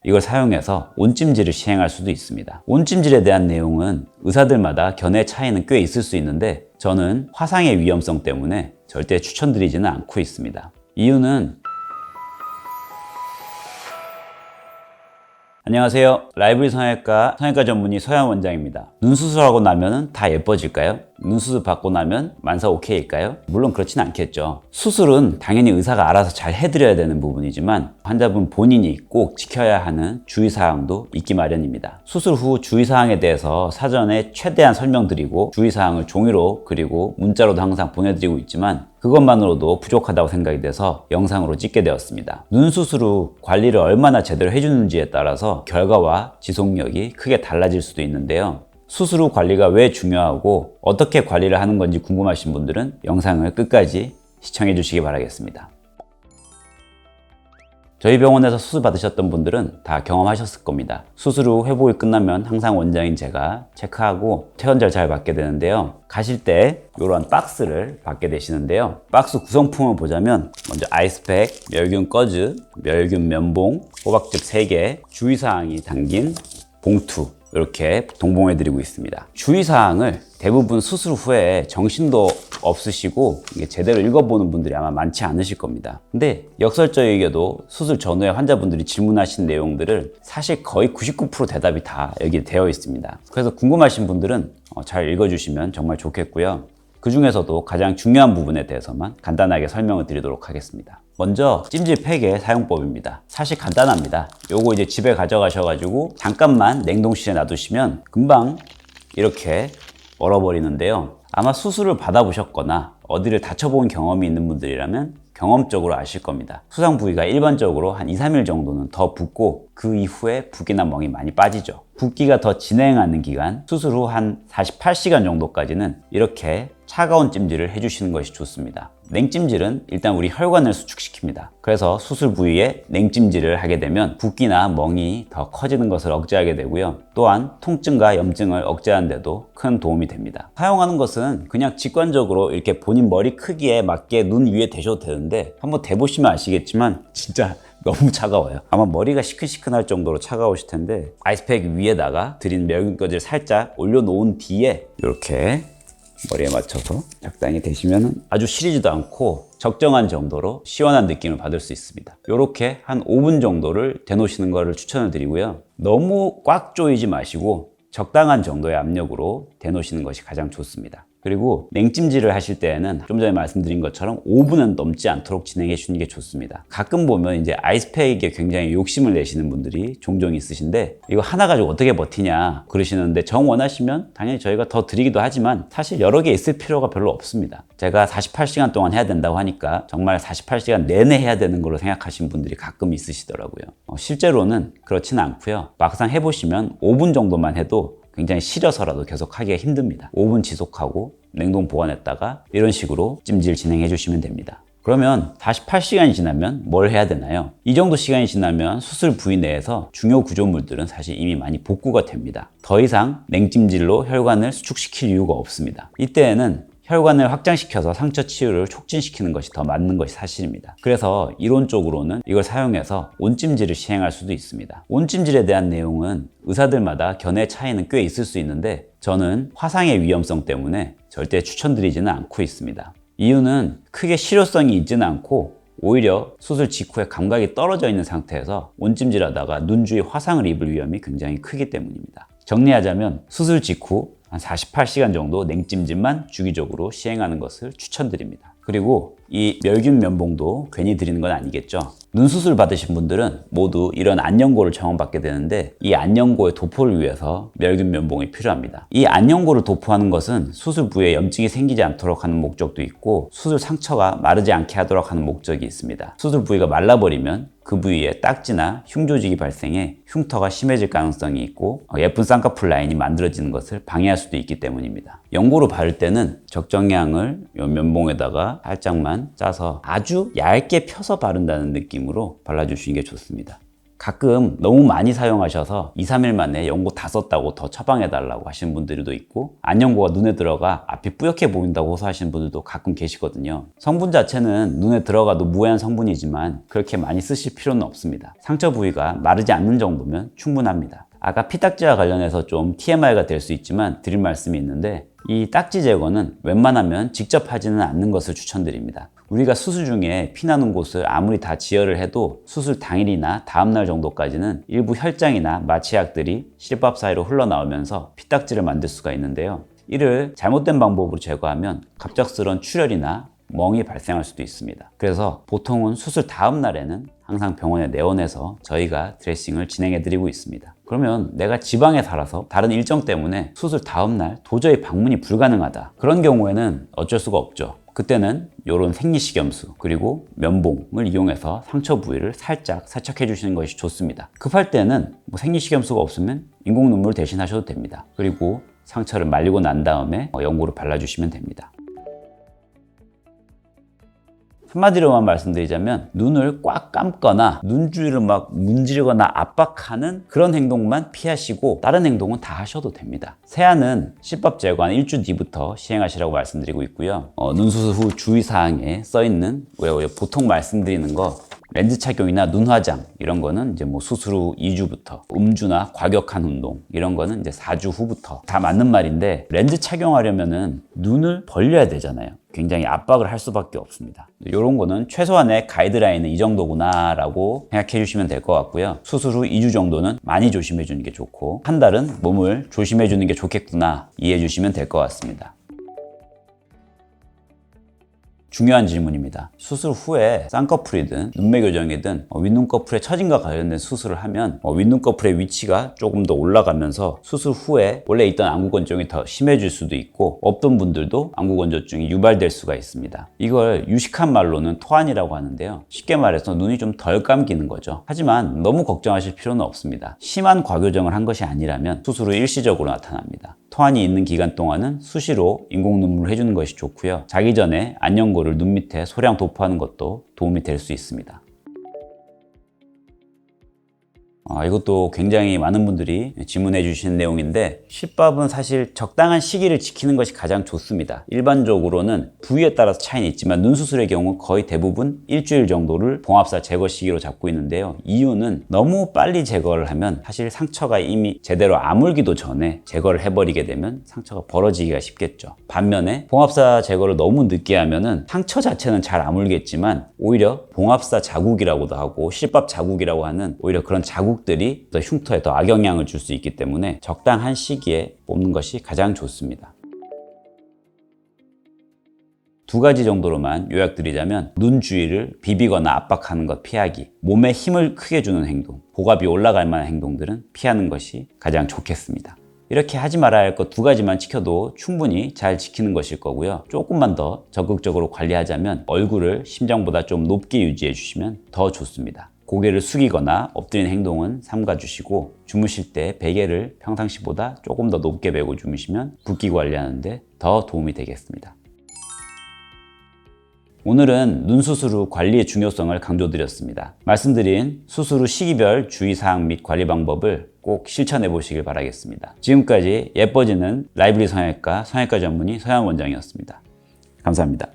이걸 사용해서 온찜질을 시행할 수도 있습니다. 온찜질에 대한 내용은 의사들마다 견해 차이는 꽤 있을 수 있는데 저는 화상의 위험성 때문에 절대 추천드리지는 않고 있습니다. 이유는 안녕하세요. 라이브리 성형외과 전문의 서현 원장입니다. 눈 수술하고 나면 다 예뻐질까요? 눈 수술 받고 나면 만사 오케이일까요? 물론 그렇진 않겠죠. 수술은 당연히 의사가 알아서 잘 해드려야 되는 부분이지만 환자분 본인이 꼭 지켜야 하는 주의사항도 있기 마련입니다. 수술 후 주의사항에 대해서 사전에 최대한 설명드리고 주의사항을 종이로 그리고 문자로도 항상 보내드리고 있지만 그것만으로도 부족하다고 생각이 돼서 영상으로 찍게 되었습니다. 눈 수술 후 관리를 얼마나 제대로 해주는지에 따라서 결과와 지속력이 크게 달라질 수도 있는데요. 수술 후 관리가 왜 중요하고 어떻게 관리를 하는 건지 궁금하신 분들은 영상을 끝까지 시청해 주시기 바라겠습니다. 저희 병원에서 수술 받으셨던 분들은 다 경험하셨을 겁니다. 수술 후 회복이 끝나면 항상 원장인 제가 체크하고 퇴원자를 잘 받게 되는데요. 가실 때 이런 박스를 받게 되시는데요. 박스 구성품을 보자면 먼저 아이스팩, 멸균 꺼즈, 멸균 면봉, 호박즙 3개, 주의사항이 담긴 봉투 이렇게 동봉해 드리고 있습니다. 주의사항을 대부분 수술 후에 정신도 없으시고 제대로 읽어보는 분들이 아마 많지 않으실 겁니다. 근데 역설적이게도 수술 전후에 환자분들이 질문하신 내용들을 사실 거의 99% 대답이 다 여기 되어 있습니다. 그래서 궁금하신 분들은 잘 읽어주시면 정말 좋겠고요. 그 중에서도 가장 중요한 부분에 대해서만 간단하게 설명을 드리도록 하겠습니다. 먼저 찜질팩의 사용법입니다. 사실 간단합니다. 요거 이제 집에 가져가셔가지고 잠깐만 냉동실에 놔두시면 금방 이렇게 얼어버리는데요. 아마 수술을 받아보셨거나 어디를 다쳐본 경험이 있는 분들이라면 경험적으로 아실 겁니다. 수상 부위가 일반적으로 한 2, 3일 정도는 더 붓고 그 이후에 붓기나 멍이 많이 빠지죠. 붓기가 더 진행하는 기간, 수술 후 한 48시간 정도까지는 이렇게 차가운 찜질을 해주시는 것이 좋습니다. 냉찜질은 일단 우리 혈관을 수축시킵니다. 그래서 수술 부위에 냉찜질을 하게 되면 붓기나 멍이 더 커지는 것을 억제하게 되고요. 또한 통증과 염증을 억제하는 데도 큰 도움이 됩니다. 사용하는 것은 그냥 직관적으로 이렇게 본인 머리 크기에 맞게 눈 위에 대셔도 되는데 한번 대보시면 아시겠지만 진짜 너무 차가워요. 아마 머리가 시큰시큰할 정도로 차가우실 텐데 아이스팩 위에다가 드린 멸균꺼지를 살짝 올려놓은 뒤에 이렇게 머리에 맞춰서 적당히 대시면 아주 시리지도 않고 적정한 정도로 시원한 느낌을 받을 수 있습니다. 이렇게 한 5분 정도를 대놓으시는 것을 추천을 드리고요. 너무 꽉 조이지 마시고 적당한 정도의 압력으로 대놓으시는 것이 가장 좋습니다. 그리고 냉찜질을 하실 때에는 좀 전에 말씀드린 것처럼 5분은 넘지 않도록 진행해 주는 게 좋습니다. 가끔 보면 이제 아이스팩에 굉장히 욕심을 내시는 분들이 종종 있으신데 이거 하나 가지고 어떻게 버티냐 그러시는데 정 원하시면 당연히 저희가 더 드리기도 하지만 사실 여러 개 있을 필요가 별로 없습니다. 제가 48시간 동안 해야 된다고 하니까 정말 48시간 내내 해야 되는 걸로 생각하시는 분들이 가끔 있으시더라고요. 실제로는 그렇지는 않고요. 막상 해보시면 5분 정도만 해도 굉장히 시려서라도 계속 하기가 힘듭니다. 5분 지속하고 냉동 보관했다가 이런 식으로 찜질 진행해 주시면 됩니다. 그러면 48시간이 지나면 뭘 해야 되나요? 이 정도 시간이 지나면 수술 부위 내에서 중요 구조물들은 사실 이미 많이 복구가 됩니다. 더 이상 냉찜질로 혈관을 수축시킬 이유가 없습니다. 이때에는 혈관을 확장시켜서 상처 치유를 촉진시키는 것이 더 맞는 것이 사실입니다. 그래서 이론적으로는 이걸 사용해서 온찜질을 시행할 수도 있습니다. 온찜질에 대한 내용은 의사들마다 견해 차이는 꽤 있을 수 있는데 저는 화상의 위험성 때문에 절대 추천드리지는 않고 있습니다. 이유는 크게 실효성이 있지는 않고 오히려 수술 직후에 감각이 떨어져 있는 상태에서 온찜질하다가 눈 주위 화상을 입을 위험이 굉장히 크기 때문입니다. 정리하자면 수술 직후 한 48시간 정도 냉찜질만 주기적으로 시행하는 것을 추천드립니다. 그리고 이 멸균 면봉도 괜히 드리는 건 아니겠죠. 눈 수술 받으신 분들은 모두 이런 안연고를 처음받게 되는데 이 안연고의 도포를 위해서 멸균 면봉이 필요합니다. 이 안연고를 도포하는 것은 수술 부위에 염증이 생기지 않도록 하는 목적도 있고 수술 상처가 마르지 않게 하도록 하는 목적이 있습니다. 수술 부위가 말라버리면 그 부위에 딱지나 흉조직이 발생해 흉터가 심해질 가능성이 있고 예쁜 쌍꺼풀 라인이 만들어지는 것을 방해할 수도 있기 때문입니다. 연고로 바를 때는 적정량을 이 면봉에다가 살짝만 짜서 아주 얇게 펴서 바른다는 느낌으로 발라주시는 게 좋습니다. 가끔 너무 많이 사용하셔서 2, 3일 만에 연고 다 썼다고 더 처방해달라고 하시는 분들도 있고, 안연고가 눈에 들어가 앞이 뿌옇게 보인다고 호소하시는 분들도 가끔 계시거든요. 성분 자체는 눈에 들어가도 무해한 성분이지만 그렇게 많이 쓰실 필요는 없습니다. 상처 부위가 마르지 않는 정도면 충분합니다. 아까 피딱지와 관련해서 좀 TMI가 될 수 있지만 드릴 말씀이 있는데, 이 딱지 제거는 웬만하면 직접 하지는 않는 것을 추천드립니다. 우리가 수술 중에 피나는 곳을 아무리 다 지혈을 해도 수술 당일이나 다음날 정도까지는 일부 혈장이나 마취약들이 실밥 사이로 흘러나오면서 피딱지를 만들 수가 있는데요. 이를 잘못된 방법으로 제거하면 갑작스러운 출혈이나 멍이 발생할 수도 있습니다. 그래서 보통은 수술 다음 날에는 항상 병원에 내원해서 저희가 드레싱을 진행해 드리고 있습니다. 그러면 내가 지방에 살아서 다른 일정 때문에 수술 다음 날 도저히 방문이 불가능하다, 그런 경우에는 어쩔 수가 없죠. 그때는 이런 생리식염수 그리고 면봉을 이용해서 상처 부위를 살짝 세척해 주시는 것이 좋습니다. 급할 때는 생리식염수가 없으면 인공눈물 대신 하셔도 됩니다. 그리고 상처를 말리고 난 다음에 연고를 발라주시면 됩니다. 한마디로만 말씀드리자면, 눈을 꽉 감거나 눈 주위를 막 문지르거나 압박하는 그런 행동만 피하시고 다른 행동은 다 하셔도 됩니다. 세안은 실밥 제거 한 일주 뒤부터 시행하시라고 말씀드리고 있고요. 눈수술 후 주의사항에 써있는, 보통 말씀드리는 거, 렌즈 착용이나 눈 화장 이런 거는 이제 수술 후 2주부터, 음주나 과격한 운동 이런 거는 이제 4주 후부터, 다 맞는 말인데, 렌즈 착용하려면은 눈을 벌려야 되잖아요. 굉장히 압박을 할 수밖에 없습니다. 이런 거는 최소한의 가이드라인은 이 정도구나 라고 생각해 주시면 될 것 같고요. 수술 후 2주 정도는 많이 조심해 주는 게 좋고, 한 달은 몸을 조심해 주는 게 좋겠구나 이해해 주시면 될 것 같습니다. 중요한 질문입니다. 수술 후에 쌍꺼풀이든 눈매 교정이든 윗눈꺼풀의 처짐과 관련된 수술을 하면 윗눈꺼풀의 위치가 조금 더 올라가면서 수술 후에 원래 있던 안구건조증이 더 심해질 수도 있고, 없던 분들도 안구건조증이 유발될 수가 있습니다. 이걸 유식한 말로는 토한이라고 하는데요. 쉽게 말해서 눈이 좀 덜 감기는 거죠. 하지만 너무 걱정하실 필요는 없습니다. 심한 과교정을 한 것이 아니라면 수술 후 일시적으로 나타납니다. 토한이 있는 기간 동안은 수시로 인공눈물을 해주는 것이 좋고요. 자기 전에 안연고를 눈 밑에 소량 도포하는 것도 도움이 될 수 있습니다. 이것도 굉장히 많은 분들이 질문해 주시는 내용인데, 실밥은 사실 적당한 시기를 지키는 것이 가장 좋습니다. 일반적으로는 부위에 따라서 차이는 있지만 눈수술의 경우 거의 대부분 일주일 정도를 봉합사 제거 시기로 잡고 있는데요. 이유는 너무 빨리 제거를 하면 사실 상처가 이미 제대로 아물기도 전에 제거를 해버리게 되면 상처가 벌어지기가 쉽겠죠. 반면에 봉합사 제거를 너무 늦게 하면은 상처 자체는 잘 아물겠지만 오히려 봉합사 자국이라고도 하고 실밥 자국이라고 하는 오히려 그런 자국들이 더 흉터에 더 악영향을 줄 수 있기 때문에 적당한 시기에 뽑는 것이 가장 좋습니다. 두 가지 정도로만 요약드리자면, 눈 주위를 비비거나 압박하는 것 피하기, 몸에 힘을 크게 주는 행동, 복압이 올라갈 만한 행동들은 피하는 것이 가장 좋겠습니다. 이렇게 하지 말아야 할 것 두 가지만 지켜도 충분히 잘 지키는 것일 거고요. 조금만 더 적극적으로 관리하자면 얼굴을 심장보다 좀 높게 유지해 주시면 더 좋습니다. 고개를 숙이거나 엎드리는 행동은 삼가주시고, 주무실 때 베개를 평상시보다 조금 더 높게 베고 주무시면 붓기 관리하는데 더 도움이 되겠습니다. 오늘은 눈 수술 후 관리의 중요성을 강조드렸습니다. 말씀드린 수술 후 시기별 주의사항 및 관리 방법을 꼭 실천해 보시길 바라겠습니다. 지금까지 예뻐지는 라이브리 성형외과 전문의 서양 원장이었습니다. 감사합니다.